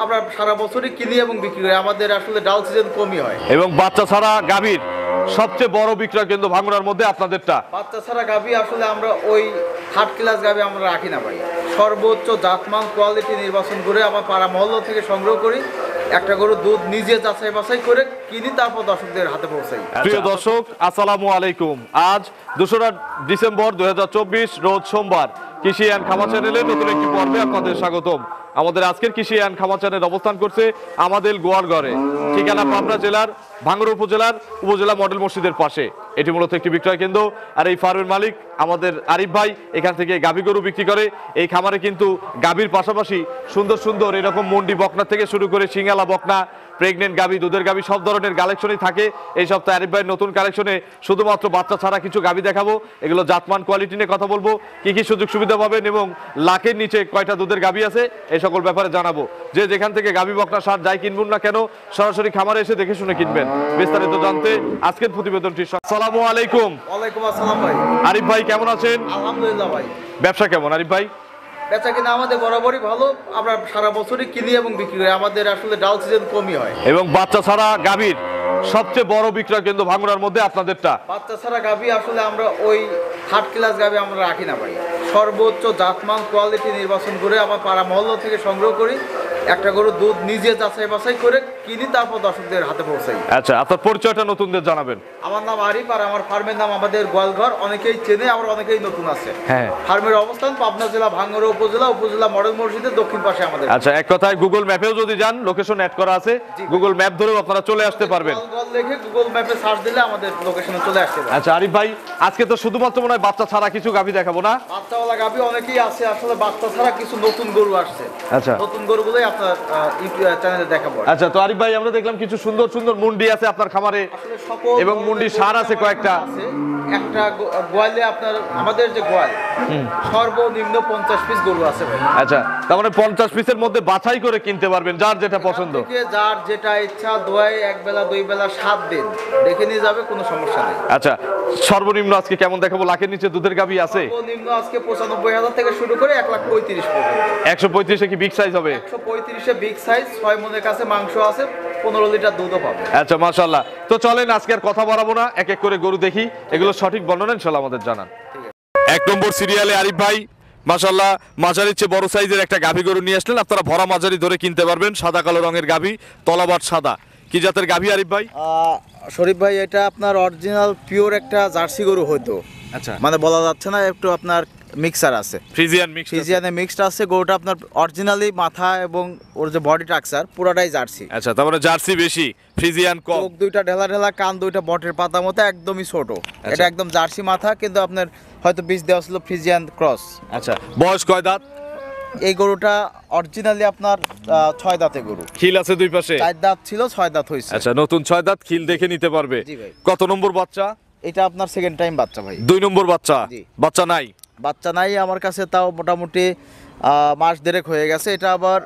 আমরা সারা বছরই কিনি এবং বিক্রি করি, আমাদের আসলে ডাল সিজন কমই হয়। এবং বাচ্চা ছাড়া গাভীর সবচেয়ে বড় বিক্রয় কিন্তু ভাঙড়ার মধ্যে আপনাদেরটা। বাচ্চা ছাড়া গাভী আসলে আমরা ওই থার্ড ক্লাস গাভী আমরা রাখি না ভাই, সর্বোচ্চ জাতমান কোয়ালিটি নির্বাচন করে আমার পাড়া মহল্লা থেকে সংগ্রহ করি, একটা গরু দুধ নিজে যাচাই বাছাই করে কিনি, তারপর দর্শকদের হাতে পৌঁছাই। প্রিয় দর্শক আসসালামু আলাইকুম। আজ 2রা ডিসেম্বর 2024 রোজ সোমবার কৃষি অ্যান্ড খামার চ্যানেলের নতুন একটি পর্বে আপনাদের স্বাগতম। আমাদের আজকের কৃষি অ্যান্ড খামার চ্যানেল অবস্থান করছে আমাদের গোয়ালগড়ে, ঠিকানা পাবনা জেলার ভাঙড়া উপজেলা মডেল মসজিদের পাশে। এটি মূলত একটি বিক্রয় কেন্দ্র, আর এই ফার্মের মালিক আমাদের আরিফ ভাই এখান থেকে গাভী গরু বিক্রি করে। এই খামারে কিন্তু গাভীর পাশাপাশি সুন্দর সুন্দর এরকম মন্ডি বকনা থেকে শুরু করে সিঙ্গালা বকনা, প্রেগনেন্ট গাভী, দুধের গাভী সব ধরনের কালেকশনই থাকে। এই সপ্তাহে আরিফ ভাইয়ের নতুন কালেকশনে শুধুমাত্র বাচ্চা ছাড়া কিছু গাভী দেখাবো। এগুলো জাতমান কোয়ালিটি নিয়ে কথা বলবো, কি কি সুযোগ সুবিধা পাবেন এবং লাখের নিচে কয়টা দুধের গাভী আছে এই সকল ব্যাপারে জানাবো। যে যেখান থেকে গাভী বকনা সার যাই কিনবেন না কেন সরাসরি খামারে এসে দেখে শুনে কিনবেন। বিস্তারিত জানতে আজকের প্রতিবেদনটি। আসসালামু আলাইকুম। ওয়ালাইকুম আসসালাম ভাই। আরিফ ভাই কেমন আছেন? আলহামদুলিল্লাহ ভাই। ব্যবসা কেমন আরিফ ভাই? বেচা কিনা আমাদের বরাবরই ভালো, আমরা সারা বছরই কিনি এবং বিক্রি করি, আমাদের আসলে ডাল সিজন কমই হয়। এবং বাচ্চা ছাড়া গাভীর সবচেয়ে বড় বিক্রয় কেন্দ্র ভাঙড়ার মধ্যে আপনাদেরটা। বাচ্চা ছাড়া গাভী আসলে আমরা ওই থার্ড ক্লাস গাভী আমরা রাখি না ভাই, সর্বোচ্চ জাতমান কোয়ালিটি নির্বাচন করে আমার পাড়া মহল্লা থেকে সংগ্রহ করি, একটা গরু দুধ নিজে যাচাই বাছাই করে কিনি, তারপর দর্শকদের হাতে পৌঁছাই। আচ্ছা, আপনার পরিচয়টা নতুনদের জানাবেন। আমার নাম আরিফ, আর আমার ফার্মের নাম আমাদের গোয়ালঘর, অনেকেই চেনে, আবার অনেকেই নতুন আছে। হ্যাঁ, ফার্মের অবস্থান পাবনা জেলা ভাঙড়া উপজেলা মডেল মসজিদের দক্ষিণ পাশে আমাদের। আচ্ছা, এক কথায় গুগল ম্যাপেও যদি যান লোকেশন অ্যাড করা আছে, গুগল ম্যাপ ধরেও আপনারা চলে আসতে পারবেন। গোয়ালঘর লিখে গুগল ম্যাপে সার্চ দিলে আমাদের লোকেশনে চলে আসতে পারবে। আচ্ছা আরিফ ভাই, আজকে তো শুধুমাত্র মনে হয় বাচ্চা ছাড়া কিছু গাভী দেখাবো না? বাচ্চাওয়ালা গাভী অনেকেই আছে, আসলে বাচ্চা ছাড়া কিছু নতুন গরু আসছে। আচ্ছা, নতুন গরুগুলোই আপনার ইউটিউব চ্যানেলে দেখাবো। আচ্ছা, তো আরিফ ভাই আমরা দেখলাম কিছু সুন্দর সুন্দর মুন্ডি আছে আপনার খামারে, এবং মুন্ডি সার আছে কয়েকটা। একটা গোয়ালে আপনার আমাদের যে গোয়াল সর্বনিম্ন 50 পিস গরু আছে ভাই। আচ্ছা, তার মানে 50 পিসের মধ্যে বাছাই করে কিনতে পারবেন যার যেটা পছন্দ। যার যেটা ইচ্ছা দোয়াই এক বেলা দুই বেলা 7 দিন দেখে নিয়ে যাবে, কোনো সমস্যা নেই। আচ্ছা, সর্বনিম্ন আজকে কেমন দেখাবো? লাখের নিচে দুধের গাভী আছে? সর্বনিম্ন আজকে 95,000 থেকে শুরু করে 1,35,000 পর্যন্ত। 135 কি বিগ সাইজ হবে? 135 বিগ সাইজ, 6 মনের কাছে মাংস আছে, 15 লিটার দুধও পাবে। আচ্ছা, মাশাআল্লাহ। তো চলেন আজকে আর কথা বাড়াবো না, এক এক করে গরু দেখি, এগুলো সঠিক বর্ণনা ইনশাআল্লাহ আমাদের জানান। 1 নম্বর সিরিয়ালে আরিফ ভাই মাশাআল্লাহ মাঝারির চেয়ে বড় সাইজের একটা গাভী গরু নিয়ে আসলেন। আপনারা ভরা মাঝারি ধরে কিনতে পারবেন, সাদা কালো রঙের গাভী, তলাবাট সাদা। কি জাতের গাভী আরিফ ভাই? শরীফ ভাই, এটা আপনার অরিজিনাল পিওর একটা জার্সি গরু হয়তো। আচ্ছা, মানে বলা যাচ্ছে না, একটু আপনার মিক্সার আছে, ফ্রিজিয়ানে মিক্সড আছে। গরুটা আপনার অরিজিনালি মাথা এবং ওর যে বডি স্ট্রাকচার পুরোটাই জার্সি। আচ্ছা, তার মানে জার্সি বেশি, ফ্রিজিয়ান কম। চোখ দুইটা ঢেলা ঢেলা, কান দুইটা বটের পাতা মতো, একদমই ছোট। এটা একদম জার্সি মাথা, কিন্তু আপনার হয়তো বীজ দেওয়া ছিল ফ্রিজিয়ান ক্রস। আচ্ছা, বয়স কয় দাঁত? এই গরুটা অরিজিনালি আপনার 6 দাঁতের গরু। খিল আছে দুই পাশে? 4 দাঁত ছিল, 6 দাঁত হয়েছে। আচ্ছা, নতুন 6 দাঁত, খিল দেখে নিতে পারবে। জি ভাই। কত নম্বর বাচ্চা? এটা আপনার সেকেন্ড টাইম বাচ্চা ভাই। 2 নম্বর বাচ্চা। জি। বাচ্চা নাই? বাচ্চা নাই আমার কাছে, তাও মোটামুটি মাস দেড়েক হয়ে গেছে। এটা আবার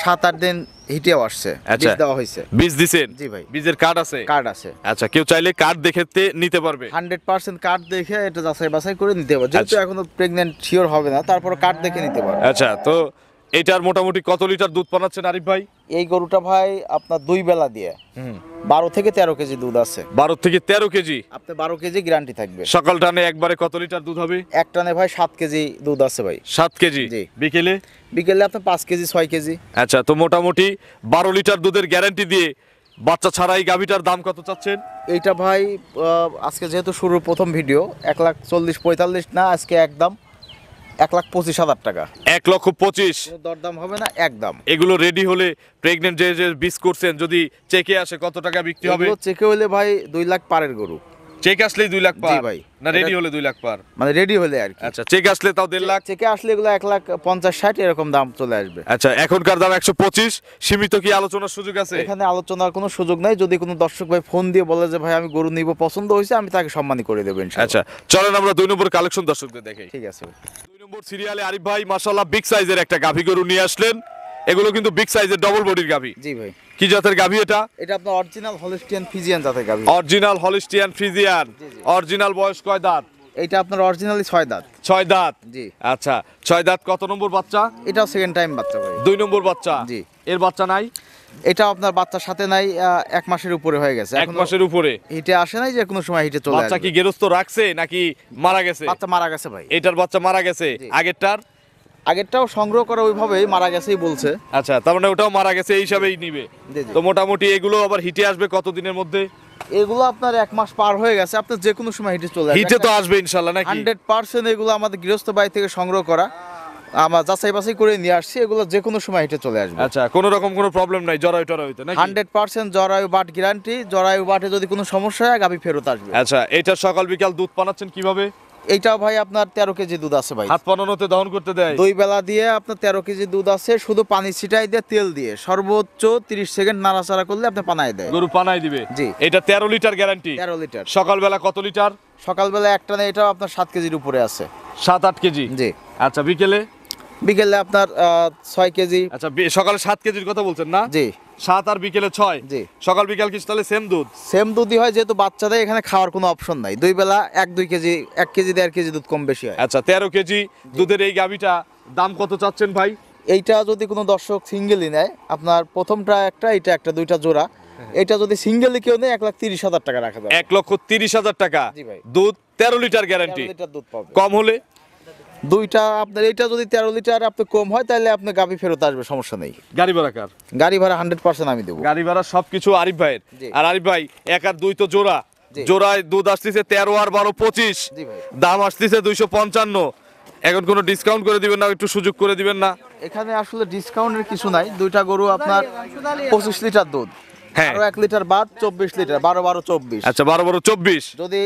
7-8 দিন হিটেও আসছে, বীজ দেওয়া হয়েছে। বীজ দিছেন? জি ভাই। বীজের কার্ড আছে? কার্ড আছে। আচ্ছা, কেউ চাইলে কার্ড দেখে নিতে পারবে? 100% কার্ড দেখে এটা যাচাই বাছাই করে নিতে পারবে, যেহেতু এখনো প্রেগন্যান্ট শিওর হবে না, তারপর কার্ড দেখে নিতে পারবে। আচ্ছা, তো এটার মোটামুটি কত লিটার দুধ পাচ্ছেন আরিফ ভাই? এই গরুটা ভাই আপনার 2 বেলা দিয়ে 12 থেকে 13 কেজি দুধ আছে। 12 থেকে 13 কেজি? আপনি 12 কেজি গ্যারান্টি থাকবে। সকাল টানে একবারে কত লিটার দুধ হবে? এক টানে ভাই 7 কেজি দুধ আছে ভাই। 7 কেজি? জি। বিকেলে? বিকেলে আপনি 5 কেজি 6 কেজি। আচ্ছা, তো মোটামুটি 12 লিটার দুধের গ্যারান্টি দিয়ে বাচ্চা ছাড়াই গাভীটার দাম কত চাচ্ছেন? এইটা ভাই আজকে যেহেতু শুরুর প্রথম ভিডিও, 1,40,45 না, আজকে একদম 1,25,000 টাকা। 1,25,000? দরদাম হবে না, একদম। এগুলো রেডি হলে প্রেগনেন্ট যে বীজ করছেন যদি চেকে আসে কত টাকা বিক্রি হবে? চেকে হলে ভাই 2 লাখ পারের গরু। চেক আসলেই 2 লাখ পার? জি ভাই। না রেডি হলে 2 লাখ পার? মানে রেডি হলে আর কি। আচ্ছা, চেক আসলে তাও 1.5 লাখ? চেকে আসলে এগুলো 1,50,60 এরকম দাম চলে আসবে। আচ্ছা, এখনকার দাম 125, সীমিত কি আলোচনার সুযোগ আছে? এখানে আলোচনার কোনো সুযোগ নাই, যদি কোনো দর্শক ভাই ফোন দিয়ে বলে যে ভাই আমি গরু নিব, পছন্দ হয়েছে, আমি তাকে সম্মানী করে দেব ইনশাআল্লাহ। আচ্ছা, চলেন আমরা 2 নম্বর কালেকশন দর্শকদের দেখাই। ঠিক আছে ভাই। 2 নম্বর সিরিয়ালে আরিফ ভাই মাশাআল্লাহ বিগ সাইজের একটা গাভী গরু নিয়ে আসলেন। এগুলো কিন্তু বিগ সাইজের ডবল বডির গাভী। জি ভাই। কি জাতের গাভী এটা? এটা আপনার অরিজিনাল হলিস্টিয়ান ফ্রিজিয়ান জাতের গাভী। Original Holstein Friesian. অরিজিনাল বয়স কয় দাঁত? এইটা আপনার অরিজিনালি 6 দাঁত। 6 দাঁত। জি। আচ্ছা 6 দাঁত, কত নম্বর বাচ্চা? এটাও সেকেন্ড টাইম বাচ্চা ভাই। 2 নম্বর বাচ্চা। জি। এর বাচ্চা নাই? এটা আপনার বাচ্চার সাথে নাই, 1 মাসের উপরে হয়ে গেছে। 1 মাসের উপরে। হিটে আসে নাই, যে কোনো সময় হিটে চলে আসবে। বাচ্চা কি গেরস্ত রাখছে নাকি মারা গেছে? বাচ্চা মারা গেছে ভাই। এটার বাচ্চা মারা গেছে। জি। আগেরটাও সংগ্রহ করা ওইভাবেই মারা গেছেই বলছে। আচ্ছা, তার মানে ওটাও মারা গেছে, এই হিসাবেই নিবে। জি, জি। তো মোটামুটি এগুলো আবার হিটে আসবে কতদিনের মধ্যে? এগুলো আপনার 1 মাস পার হয়ে গেছে, আপনার যে কোনো সময় হিটে চলে আসবে। হিটে তো আসবে ইনশাআল্লাহ নাকি? 100% এগুলো আমাদের গৃহস্থ বাড়ি থেকে সংগ্রহ করা, আমরা যাচাই বাছাই করে নিয়ে আসছি। এগুলো যে কোনো সময় হিটে চলে আসবে। আচ্ছা, কোনো রকম কোনো প্রবলেম নাই জরায়ু টরায়ুতে নাকি? 100% জরায়ু বাট গ্যারান্টি। জরায়ু বাটে যদি কোনো সমস্যা হয় গাভী ফেরত আসবে। আচ্ছা, এটা সকাল বিকাল দুধ পানাচ্ছেন কিভাবে? এইটাও ভাই আপনার 13 কেজি দুধ আছে ভাই। হাত পানানোতে দহন করতে দেয়? 2 বেলা দিয়ে আপনার 13 কেজি দুধ আছে, শুধু পানি ছিটাই দিয়ে তেল দিয়ে সর্বোচ্চ 30 সেকেন্ড নাড়াচাড়া করলে আপনি পানায় দেয়। গরু পানাই দিবে? জি। এটা 13 লিটার গ্যারান্টি? 13 লিটার। সকালবেলা কত লিটার? সকালবেলা একটা না, এটাও আপনার 7 কেজির উপরে আছে। 7-8 কেজি? জি। আচ্ছা, বিকেলে? বিকেলে আপনার 6 কেজি। আচ্ছা, সকালে 7 কেজির কথা বলছেন না? জি। 7 আর বিকেলে 6? জি। সকাল বিকাল কি তাহলে সেম দুধ? সেম দুধই হয়, যেহেতু বাচ্চাদের এখানে খাওয়ার কোনো অপশন নাই। 2 বেলা 1-2 কেজি, 1 কেজি 1.5 কেজি দুধ কম বেশি হয়। আচ্ছা, 13 কেজি দুধের এই গাভীটা দাম কত চাচ্ছেন ভাই? এইটা যদি কোনো দর্শক সিঙ্গেলই নেয়, আপনার প্রথমটা একটা, এটা একটা, 2টা জোড়া। এটা যদি সিঙ্গেলই কেউ নেয় 1,30,000 টাকা রাখা যাবে। 1,30,000 টাকা? জি ভাই। দুধ 13 লিটার গ্যারান্টি? 13 লিটার দুধ পাবে। কম হলে? দুইটা আপনার, এইটা যদি 13 লিটার আপনি কম হয়, তাহলে আপনি গাভী ফেরত আসবে, সমস্যা নেই। গাড়ি ভাড়া কার? গাড়ি ভাড়া 100% আমি দেবো। গাড়ি ভাড়া সবকিছু আরিফ ভাইয়ের। জি। আর আরিফ ভাই 1 আর 2 তো জোড়া। জি। জোড়ায় দুধ আসতেছে 13 আর 12 25। জি ভাই। দাম আসতেছে 255। এখন কোনো ডিসকাউন্ট করে দিবেন না? একটু সুযোগ করে দিবেন না? এখানে আসলে ডিসকাউন্টের কিছু নাই। 2টা গরু আপনার 25 লিটার দুধ, হ্যাঁ। আরো 1 লিটার বাদ 24 লিটার, 12 24। আচ্ছা, 12 24। যদি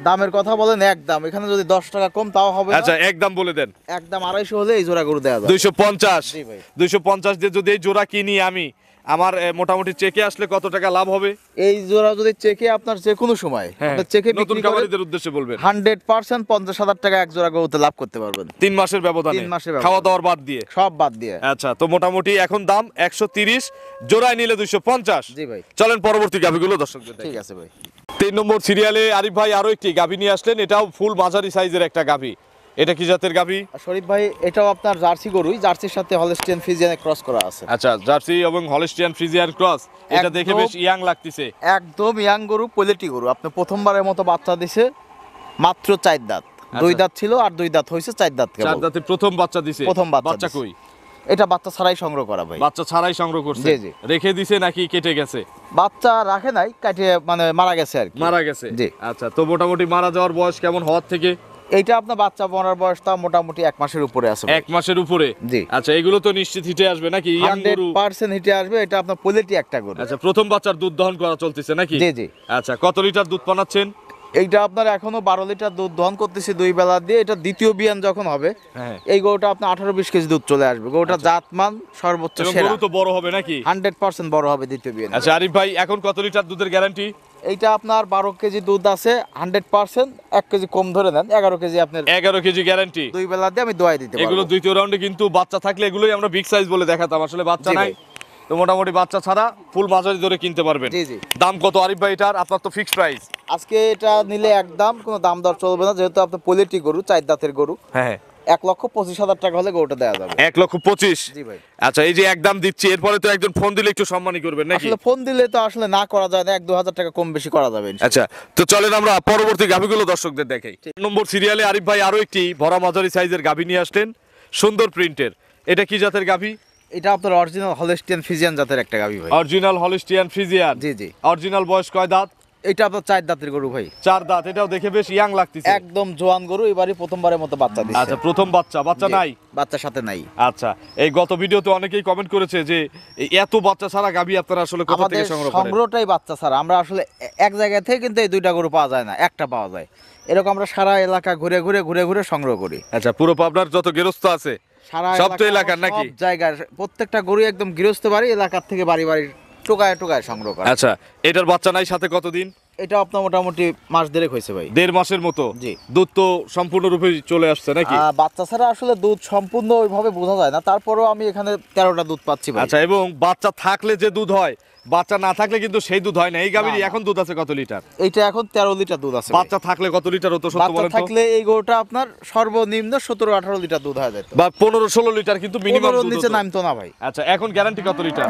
দামের কথা বলেন একদম, এখানে যদি 10 টাকা কম তাও হবে না। আচ্ছা, একদম বলে দেন। একদম 250 হলে এই জোড়া গরু দেওয়া যাবে। 250? জি ভাই। 250 দিয়ে যদি এই জোড়া কিনি আমি, আমার মোটামুটি চেকে আসলে কত টাকা লাভ হবে? এই জোড়া যদি চেকে আপনার যে কোনো সময় আপনি চেকে নতুন বিক্রি করেন, খামারিদের উদ্দেশ্যে বলবেন। 100% 50,000 টাকা এক জোড়া গরুতে লাভ করতে পারবেন। 3 মাসের ব্যবধানে? 3 মাসের ব্যবধানে। খাওয়া দাওয়ার বাদ দিয়ে? সব বাদ দিয়ে। আচ্ছা, তো মোটামুটি এখন দাম 130, জোড়ায় নিলে 250। জি ভাই। চলেন পরবর্তী গাভীগুলো দর্শকদের ঠিক দেখাই। আছে ভাই। 3 নম্বর সিরিয়ালে আরিফ ভাই আরো একটি গাভী নিয়ে আসলেন। এটাও ফুল মাঝারি সাইজের একটা গাভী। এটা কি জাতের গাভী? আর শরীফ ভাই, এটাও আপনার জার্সি গরুই, জার্সির সাথে হলস্টিয়ান ফ্রিজিয়ান ক্রস করা আছে। আচ্ছা, জার্সি এবং হলস্টিয়ান ফ্রিজিয়ান ক্রস। এটা দেখে একদম- বেশ ইয়াং লাগতেছে। একদম ইয়াং গরু, কোয়ালিটি গরু। আপনি প্রথমবারের মতো বাচ্চা দিছে, মাত্র 4 দাঁত। 2 দাঁত ছিল, আর 2 দাঁত হয়েছে, 4 দাঁত 4 কেবল। দাঁতে প্রথম বাচ্চা দিছে? প্রথম বাচ্চা বাচ্চা দিছে। কই? এটা বাচ্চা ছাড়াই সংগ্রহ করা ভাই। বাচ্চা ছাড়াই সংগ্রহ করছে? জি, জি। রেখে দিছে নাকি কেটে গেছে? বাচ্চা রাখে নাই, কাটিয়ে মানে মারা গেছে আর কি। মারা গেছে? জি। আচ্ছা, তো মোটামুটি মারা যাওয়ার বয়স কেমন হওয়ার থেকে? এইটা আপনার বাচ্চা মরার বয়সটা মোটামুটি 1 মাসের উপরে আছে ভাই। 1 মাসের উপরে? জি। আচ্ছা, এগুলো তো নিশ্চিত হিটে আসবে নাকি? ইয়াং গরু? 100% হিটে আসবে। এটা আপনার কোয়ালিটি একটা গরু। আচ্ছা, প্রথম বাচ্চার দুধ দহন করা চলতেছে নাকি? জি, জি। আচ্ছা, কত লিটার দুধ পানাচ্ছেন? এইটা আপনার এখনো 12 লিটার দুধ দহন করতেছি 2 বেলা দিয়ে। এটা দ্বিতীয় বিয়ান যখন হবে, হ্যাঁ। এই গরুটা আপনার 18-20 কেজি দুধ চলে আসবে। গরুটা জাতমান সর্বোচ্চ এবং সেরা। গরু তো বড় হবে নাকি? 100% বড় হবে দ্বিতীয় বিয়ান। আচ্ছা আরিফ ভাই, এখন কত লিটার দুধের গ্যারান্টি? এইটা আপনার 12 কেজি দুধ আছে 100%। 1 কেজি কম ধরে নেন, 11 কেজি আপনার 11 কেজি গ্যারান্টি। 2 বেলা দিয়ে আমি দোয়াই দিতে এগুলো পারবো। দ্বিতীয় রাউন্ডে কিন্তু বাচ্চা থাকলে এগুলোই আমরা বিগ সাইজ বলে দেখাতাম, আসলে বাচ্চা জি নাই। ভাই। তো মোটামুটি বাচ্চা ছাড়া ফুল মাঝারি ধরে কিনতে পারবেন। জি, জি। দাম কত আরিফ ভাই এটার? আপনার তো ফিক্সড প্রাইস। আজকে এটা নিলে একদম কোনো দাম দর চলবে না, যেহেতু আপনার পোলেট্রি গরু, 4 দাঁতের গরু। হ্যাঁ। 1,25,000 টাকা হলে গরুটা দেওয়া যাবে। 1,25,000? জি ভাই। আচ্ছা, এই যে একদম দিচ্ছি, এরপরে তো একজন ফোন দিলে একটু সম্মানী করবেন নাকি? আসলে ফোন দিলে তো আসলে না করা যায় না, 1-2 হাজার টাকা কম বেশি করা যাবে ইনশাআল্লাহ। আচ্ছা, তো চলেন আমরা পরবর্তী গাভীগুলো দর্শকদের দেখাই। নম্বর সিরিয়ালে আরিফ ভাই আরো একটি ভরা মাঝারি সাইজের গাভী নিয়ে আসলেন, সুন্দর প্রিন্টের। এটা কি জাতের গাভী? এটা আপনার অরিজিনাল হলস্টিয়ান ফ্রিজিয়ান জাতের একটা গাভী ভাই। Original Holstein Friesian? জি, জি। অরিজিনাল বয়স কয় দাঁত? এটা আপনার 4 দাঁতের গরু ভাই। 4 দাঁত। এটাও দেখে বেশ ইয়াং লাগতেছে। একদম জোয়ান গরু, এবারই প্রথমবারের মতো বাচ্চা দিচ্ছে। আচ্ছা, প্রথম বাচ্চা? বাচ্চা জি, নাই? বাচ্চার সাথে নাই। আচ্ছা, এই গত ভিডিওতে অনেকেই কমেন্ট করেছে যে এই এত বাচ্চা ছাড়া গাভী আপনারা আসলে কোথা আমাদের থেকে সংগ্রহ করেন? সংগ্রহটাই বাচ্চা ছাড়া। আমরা আসলে এক জায়গা থেকে কিন্তু এই 2টা গরু পাওয়া যায় না, একটা পাওয়া যায়। এরকম আমরা সারা এলাকা ঘুরে ঘুরে ঘুরে ঘুরে সংগ্রহ করি। আচ্ছা, পুরো পাবনার যত গৃহস্থ আছে সারা সব তো এলাকার এলাকার নাকি? সব জায়গার প্রত্যেকটা গরু একদম গৃহস্থ বাড়ি এলাকার থেকে বাড়ি বাড়ি টোকায় টোকায় সংগ্রহ করা। আচ্ছা, এটার বাচ্চা নাই সাথে কতদিন? এটা আপনার মোটামুটি মাস দেড়েক হয়েছে ভাই। 1.5 মাসের মতো। জি। দুধ তো সম্পূর্ণরূপে চলে আসছে নাকি? বাচ্চা ছাড়া আসলে দুধ সম্পূর্ণ ওইভাবে বোঝা যায় না, তারপরেও আমি এখানে 13টা দুধ পাচ্ছি ভাই। আচ্ছা, এবং বাচ্চা থাকলে যে দুধ হয়, বাচ্চা না থাকলে কিন্তু সেই দুধ হয় না। এই গাভীর না, না। এখন দুধ আছে কত লিটার? এইটা এখন 13 লিটার দুধ আছে ভাই। বাচ্চা থাকলে কত লিটার হতো সত্য বাচ্চা বলেন তো? থাকলে এই গরুটা আপনার সর্বনিম্ন 17-18 লিটার দুধ হয়ে যেত। বা 15-16 লিটার কিন্তু মিনিমাম 15 দুধ নিচে হতো। নামতো না ভাই। আচ্ছা, এখন গ্যারান্টি কত লিটার?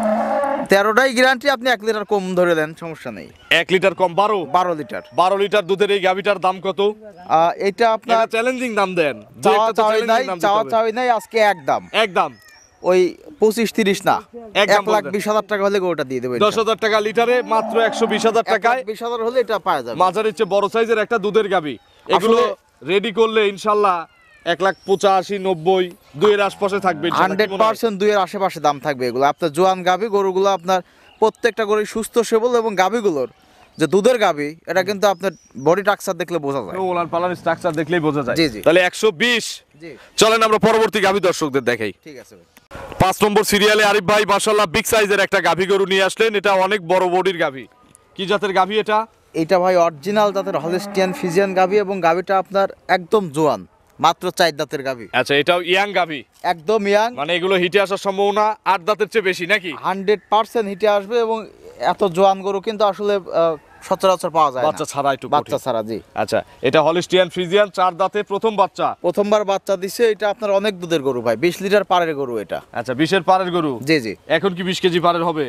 13টাই গ্যারান্টি, আপনি 1 লিটার কম ধরে দেন, সমস্যা নেই। 1 লিটার কম 12 লিটার। 12 লিটার দুধের এই গাভীটার দাম কত? এটা আপনার একটা চ্যালেঞ্জিং দাম দেন। যে চাওয়া একটা তো চাওয়াই নাই, challenging দাম দিতে চাওয়া হবে। চাওয়াই নাই, আজকে একদম একদম ওই 25-30 না, একদম 1,20,000 টাকা হলে গরুটা দিয়ে দেবেন। 10,000 টাকা লিটারে মাত্র 120,000 টাকায় 1,20,000 হলে এটা পাওয়া যাবে। মাঝারির চেয়ে বড় সাইজের একটা দুধের গাভী। এগুলো রেডি করলে ইনশাল্লাহ 1,85,90 দুইয়ের আশপাশে থাকবে ইনশাল্লাহ। কি মনে হয়? 100% দুইয়ের আশেপাশে দাম থাকবে এগুলো। আপনার জোয়ান গাভী গরুগুলো আপনার প্রত্যেকটা গরু সুস্থ সবল, এবং গাভীগুলোর যে দুধের গাভী এটা কিন্তু আপনার বডি টাক্সার দেখলে বোঝা যায়। ওলান পালান স্ট্রাকচার দেখলেই বোঝা যায়। জি, জি। তাহলে 120। জি, চলেন আমরা পরবর্তী গাভী দর্শকদের দেখাই। ঠিক আছে ভাই। 5 নম্বর সিরিয়ালে আরিফ ভাই মাশাআল্লাহ বিগ সাইজের একটা গাভী গরু নিয়ে আসলেন। এটা অনেক বড় বডির গাভী। কি জাতের গাভী এটা? এইটা ভাই অরিজিনাল জাতের হলস্টিয়ান ফিজিয়ান গাভী, এবং গাভীটা আপনার একদম জোয়ান, মাত্র 4 দাঁতের গাভী। আচ্ছা, এটাও ইয়াং গাভী, একদম ইয়াং, মানে এগুলো হিটে আসার সম্ভাবনা 8 দাঁতের চেয়ে বেশি নাকি? 100% হিটে আসবে, এবং এত জোয়ান গরু কিন্তু আসলে সচরাচর পাওয়া যায় না। বাচ্চা ছাড়া একটু বাচ্চা কঠিন। ছাড়া, জি। আচ্ছা, এটা হলিস্টিয়ান ফ্রিজিয়ান 4 দাঁতে প্রথম বাচ্চা। প্রথমবার বাচ্চা দিছে। এটা আপনার অনেক দুধের গরু ভাই, 20 লিটার পারের গরু এটা। আচ্ছা, 20-এর পারের গরু। জি, জি। এখন কি 20 কেজি পারের হবে?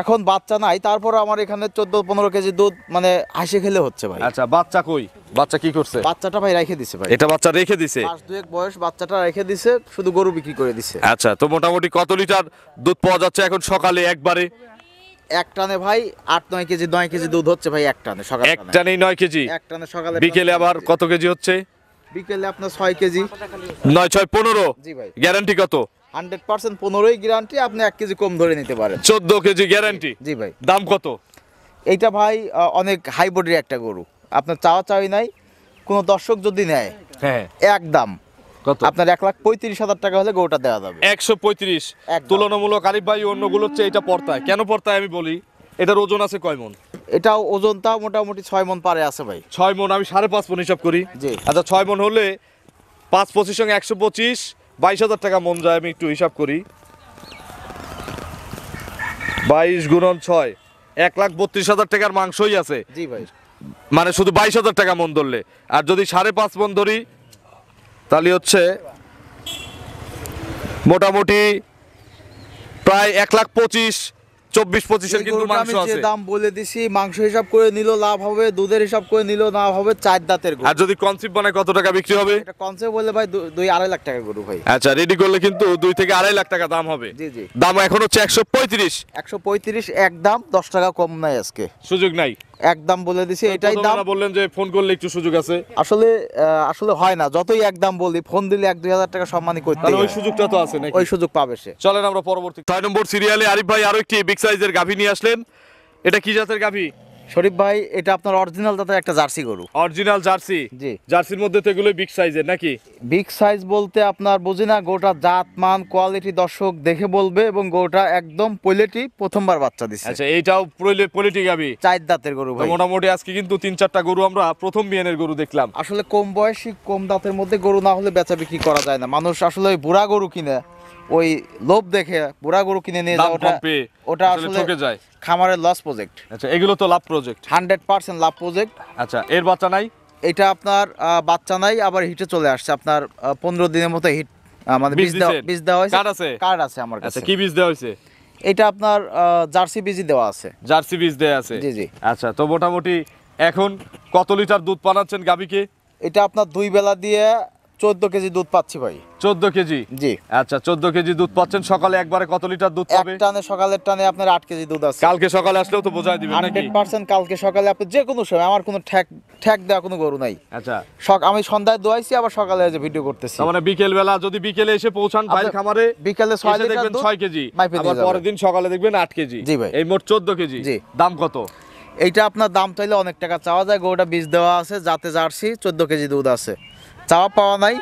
এখন বাচ্চা নাই, তারপর আমার এখানে 14-15 কেজি দুধ মানে হাসি খেলে হচ্ছে ভাই। আচ্ছা, বাচ্চা কই? বাচ্চা কি করছে? বাচ্চাটা ভাই রেখে দিছে ভাই। এটা বাচ্চা রেখে দিছে। মাস দুয়েক বয়স, বাচ্চাটা রেখে দিছে, শুধু গরু বিক্রি করে দিছে। আচ্ছা, তো মোটামুটি কত লিটার দুধ পাওয়া যাচ্ছে এখন সকালে একবারে? এক টানে ভাই 8-9 কেজি, 9 কেজি দুধ হচ্ছে ভাই এক টানে সকালে। এক টানেই 9 কেজি। এক টানে সকালে। বিকেলে আবার কত কেজি হচ্ছে? বিকেলে আপনার 6 কেজি। 9-6-15। জি ভাই। গ্যারান্টি কত? 100% 15ই গ্যারান্টি, আপনি 1 কেজি কম ধরে নিতে পারেন। 14 কেজি গ্যারান্টি। জি ভাই। দাম কত? এইটা ভাই অনেক হাই বডির একটা গরু, আপনার চাওয়া চাওয়াই নাই। কোনো দর্শক যদি নেয়, হ্যাঁ, একদম কত? আপনার 1,35,000 টাকা হলে গরুটা দেওয়া যাবে। 135। একদম। তুলনামূলক আরিফ ভাই অন্যগুলোর চেয়ে এটা পড়তায়। কেন পড়তায় আমি বলি, এটার ওজন আছে কয় মন? এটাও ওজনটা মোটামুটি 6 মণ পারে আছে ভাই। 6 মন। আমি 5.5 মন হিসাব করি। জি। আচ্ছা, 6 মন হলে 5-25 সঙ্গে 125, 22,000 টাকা মন যায়। আমি একটু হিসাব করি, 22 গুণন 6, 1,32,000 টাকার মাংসই আছে। জি ভাই। মানে শুধু 22,000 টাকা মন ধরলে। আর যদি 5.5 মন ধরি তাহলে হচ্ছে মোটামুটি প্রায় 1,25,000, 24-25-এর এই কিন্তু গরুটা মাংস আমি যে আছে। দাম বলে দিছি, মাংস হিসাব করে নিলেও লাভ হবে, দুধের হিসাব করে নিলেও লাভ হবে। 4 দাঁতের গরু। আর যদি কনসিভ বানায় কত টাকা বিক্রি হবে? এটা কনসেপ্ট বলে ভাই 2-2.5 লাখ টাকার গরু ভাই। আচ্ছা, রেডি করলে কিন্তু 2 থেকে 2.5 লাখ টাকা দাম হবে। জি, জি। দাম এখন হচ্ছে 135। 135 একদম, 10 টাকা কম নাই আজকে। সুযোগ নাই। একদম বলে দিছি, এটাই দাম। প্রথমে বললেন যে ফোন করলে একটু সুযোগ আছে। আসলে হয় না, যতই একদম বলি, ফোন দিলে 1-2 হাজার টাকা সম্মানী করতে তাহলে ওই সুযোগটা তো আছে নাকি? ওই সুযোগ পাবে সে। চলেন আমরা পরবর্তী 6 নম্বর সিরিয়ালে আরিফ ভাই আরো একটি বিগ সাইজের গাভী নিয়ে আসলেন। এটা কি জাতের গাভী? শরীফ ভাই, এটা আপনার অরিজিনাল জাতের একটা জার্সি গরু। Original Jersey. জি। জার্সির মধ্যে তো এগুলো বিগ সাইজের নাকি? বিগ সাইজ বলতে আপনার বুঝি না, গোটা জাত মান কোয়ালিটি দর্শক দেখে বলবে, এবং গোটা একদম পৈলেটি, প্রথমবার বাচ্চা দিচ্ছে। আচ্ছা, এইটাও পলিটি গাভী। 4 দাঁতের গরু তো ভাই। মোটামুটি আজকে কিন্তু 3-4টা গরু আমরা প্রথম বিয়ানের গরু দেখলাম। আসলে কম বয়সী, কম দাঁতের মধ্যে গরু না হলে বেচা বিক্রি করা যায় না। মানুষ আসলে ওই বুড়া গরু কিনে, ওই লোভ দেখে বুড়া গরু কিনে নিয়ে দাম যায়, কম পেয়ে ওটা আসলে আসলে ঠকে যায়। খামারের লস প্রজেক্ট। আচ্ছা, এগুলো তো লাভ প্রজেক্ট। 100% লাভ প্রজেক্ট। আচ্ছা, এর বাচ্চা নাই? এটা আপনার বাচ্চা নাই, আবার হিটে চলে আসছে আপনার 15 দিনের মতো হিট, মানে বীজ দিছেন? বীজ দেওয়া হয়েছে। কার্ড আছে? কার্ড আছে আমার আচ্ছা, কাছে। কি বীজ দেওয়া হয়েছে? এটা আপনার জার্সি বীজই দেওয়া আছে। জার্সি বীজ দেয়া আছে। জি, জি। আচ্ছা, তো মোটামুটি এখন কত লিটার দুধ পানাচ্ছেন গাভীকে? এটা আপনার 2 বেলা দিয়ে 14 কেজি দুধ পাচ্ছি ভাই। 14 কেজি। জি। আচ্ছা, 14 কেজি দুধ পাচ্ছেন। সকালে একবারে কত লিটার দুধ এক পাবে? টানে, সকালের টানে আপনার 8 কেজি দুধ আছে। কালকে সকালে আসলেও তো বোঝাই দিবেন নাকি? 100% কালকে সকালে আপনি যে কোনো সময়, আমার কোনো ঠ্যাক দেওয়া কোনো গরু নাই। আচ্ছা, আমি সন্ধ্যায় দোয়াইছি, আবার সকালে যে ভিডিও করতেছি। তার মানে বিকেল বেলা যদি বিকেলে এসে পৌঁছান বাইল আপনার খামারে, বিকালে 6 এসে লিটার দেখবেন দুধ 6 কেজি, মাইপে দিয়ে আবার যাবে। পরের দিন সকালে দেখবেন 8 কেজি। জি ভাই। এই মোট 14 কেজি। জি। দাম কত? এইটা আপনার দাম চাইলে অনেক টাকা চাওয়া যায়। গরুটা বীজ দেওয়া আছে, যাতে জার্সি, 14 কেজি দুধ আছে, চাওয়া পাওয়া নাই।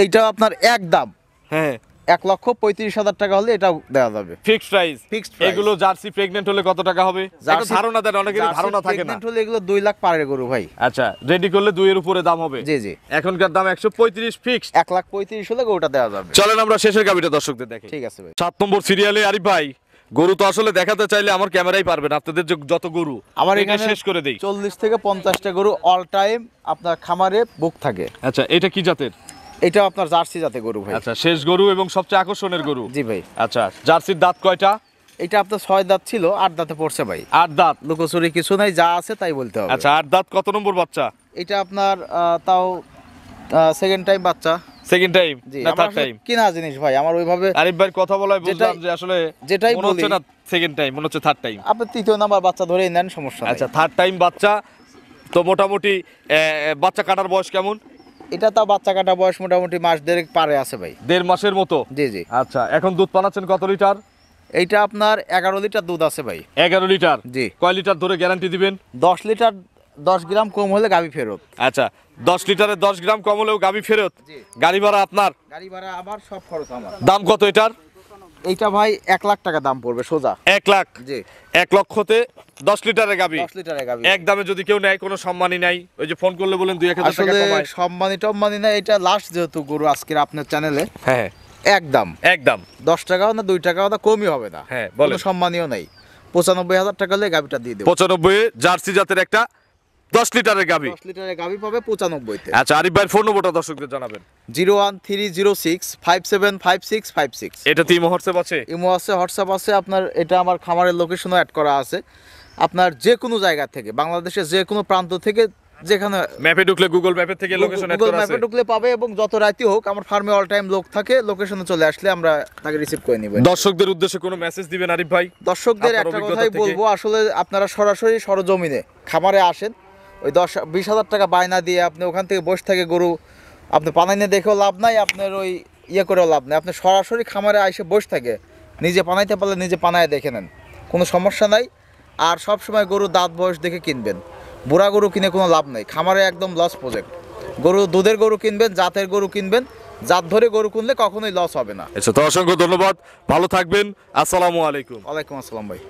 এইটা আপনার একদম হ্যাঁ 1,35,000 টাকা হলে এটা দেওয়া যাবে। Fixed price. Fixed price। এগুলো জার্সি প্রেগন্যান্ট হলে কত টাকা হবে? একটা ধারণা দেন, অনেকের ধারণা থাকে না। প্রেগন্যান্ট হলে এগুলো 2 লাখ পারে গরু ভাই। আচ্ছা, রেডি করলে 2 এর উপরে দাম হবে। জি জি, এখনকার দাম 135 ফিক্সড। 1,35,000 হলে গরুটা দেওয়া যাবে। চলেন আমরা শেষের গাবিটা দর্শকদের দেখি। ঠিক আছে ভাই। 7 নম্বর সিরিয়ালে আরিফ ভাই, গরু তো আসলে দেখাতে চাইলে আমার ক্যামেরাই পারবে না, আপনাদের যত গরু আমার এটা এখানে শেষ করে দেই। 40 থেকে 50টা গরু অল টাইম আপনার খামারে বুক থাকে। আচ্ছা, এটা কি জাতের? এটা আপনার জার্সি জাতে গরু ভাই। আচ্ছা, শেষ গরু এবং সবচেয়ে আকর্ষণের গরু। জি ভাই। আচ্ছা, জার্সির দাঁত কয়টা? এটা আপনার 6 দাঁত ছিল, 8 দাঁতে পড়ছে ভাই। 8 দাঁত। লুকোচুরি কিছু নাই, যা আছে তাই বলতে হবে। আচ্ছা, 8 দাঁত। কত নম্বর বাচ্চা? এটা আপনার তাও সেকেন্ড টাইম বাচ্চা। সেকেন্ড টাইম জি, না আমার থার্ড আসলে টাইম? কিনা জিনিস ভাই, আমার ওইভাবে আরিফ ভাইয়ের কথা বলায় বুঝলাম যে আসলে যেটাই মনে হচ্ছে বলি- না সেকেন্ড টাইম, মনে হচ্ছে থার্ড টাইম। আপনি 3য় নাম্বার বাচ্চা ধরেই নেন, সমস্যা নাই। আচ্ছা, থার্ড টাইম বাচ্চা। তো মোটামুটি বাচ্চা কাটার বয়স কেমন? এটা তাও বাচ্চা কাটা বয়স মোটামুটি মাস দেড়েক পারে আছে ভাই। 1.5 মাসের মতো। জি জি। আচ্ছা, এখন দুধ পানাচ্ছেন কত লিটার? এইটা আপনার 11 লিটার দুধ আছে ভাই। 11 লিটার। জি। কয় লিটার ধরে গ্যারান্টি দিবেন? 10 লিটার 10 গ্রাম কম হলে গাভী ফেরত। আচ্ছা, 10 লিটারে 10 গ্রাম কম হলেও গাবি ফেরত। জি। গাড়ি ভাড়া আপনার। গাড়ি ভাড়া আবার সব খরচ আমার। দাম কত এটার? এইটা ভাই 1 লাখ টাকা দাম পড়বে সোজা। 1 লাখ। জি। 1 লক্ষতে 10 লিটারের গাবি। 10 লিটারের গাভী। এক দামে যদি কেউ নেয় কোনো সম্মানই নাই। ওই যে ফোন করলে বলেন 2-1 হাজার টাকা আসলে কমায়। সম্মানী টম্মানী না, এটা লাস্ট যেহেতু গরু আজকের আপনার চ্যানেলে হ্যাঁ, একদম একদম 10 টাকাও না 2 টাকাও না কমই হবে না। হ্যাঁ, বলেন। কোনো সম্মানীয় নাই। 95,000 টাকা হলে গাভীটা দিয়ে দেবো। 95 জার্সি জাতের একটা 10 লিটারের গাবি। 10 লিটারের গাভী পাবে 95 তে। আচ্ছা, আরিফ ভাইয়ের ফোন নম্বরটা দর্শকদের জানাবেন। 01306575656। এটা তিন হোয়াটসঅ্যাপ আছে? ইমো আছে, হোয়াটসঅ্যাপ আছে। আপনার এটা আমার খামারের লোকেশনও অ্যাড করা আছে। আপনার যে কোনো জায়গা থেকে, বাংলাদেশের যে কোনো প্রান্ত থেকে, যেখানে ম্যাপে ঢুকলে গুগল ম্যাপের থেকে লোকেশন অ্যাড গুগল করা আছে। ম্যাপে ঢুকলে পাবে, এবং যত রাতি হোক আমার ফার্মে অল টাইম লোক থাকে, লোকেশনে চলে আসলে আমরা তাকে রিসিভ করে নিব। দর্শকদের উদ্দেশ্যে কোনো মেসেজ দিবেন আরিফ ভাই? দর্শকদের আপনার একটা অভিজ্ঞতা কথাই থেকে। বলবো, আসলে আপনারা সরাসরি সরজমিনে খামারে আসেন। ওই 10-20 হাজার টাকা বায়না দিয়ে আপনি ওখান থেকে বসে থেকে গরু আপনি পানাইনে দেখেও লাভ নাই, আপনার ওই ইয়ে করেও লাভ নাই। আপনি সরাসরি খামারে এসে বসে থাকে, নিজে পানাইতে পারলে নিজে পানায় দেখে নেন, কোনো সমস্যা নাই। আর সব সময় গরু দাঁত বয়স দেখে কিনবেন। বুড়া গরু কিনে কোনো লাভ নাই, খামারে একদম লস প্রজেক্ট। গরু দুধের গরু কিনবেন, জাতের গরু কিনবেন। জাত ধরে গরু কিনলে কখনোই লস হবে না। আচ্ছা, তো অসংখ্য ধন্যবাদ, ভালো থাকবেন, আসসালামু আলাইকুম। ওয়ালাইকুম আসসালাম ভাই।